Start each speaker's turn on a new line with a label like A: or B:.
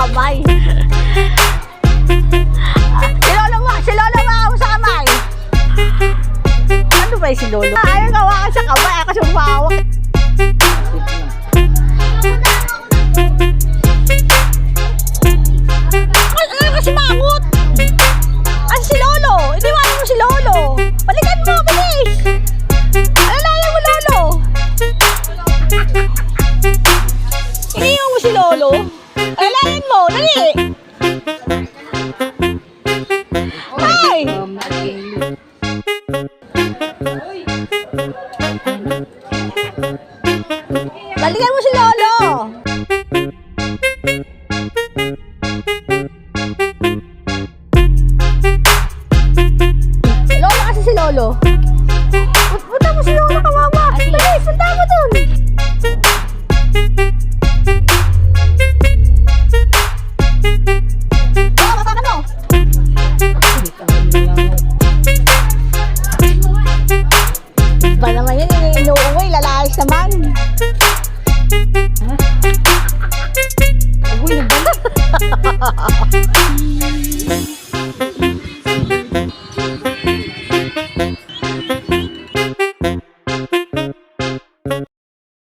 A: kamay. Si Lolo ba sa kamay? Ano ba yung si Lolo? Ayaw kawakan sa kamay, ako siyang mawak. Ano kasi mangot? Ano si Lolo? Iniwanan mo si Lolo. Balikan mo, bilis. Alalayan mo, Lolo. Iniwan mo si Lolo. Alalayan mo, dali. Ay! Balikan mo si Lolo. Lolo kasi si Lolo. Punta mo si Lolo, kawawa. Bilis, punta mo dun. Oh, mapakan mo. Ba naman yan, inuungay, lalayas naman. Agoy, nagbalat.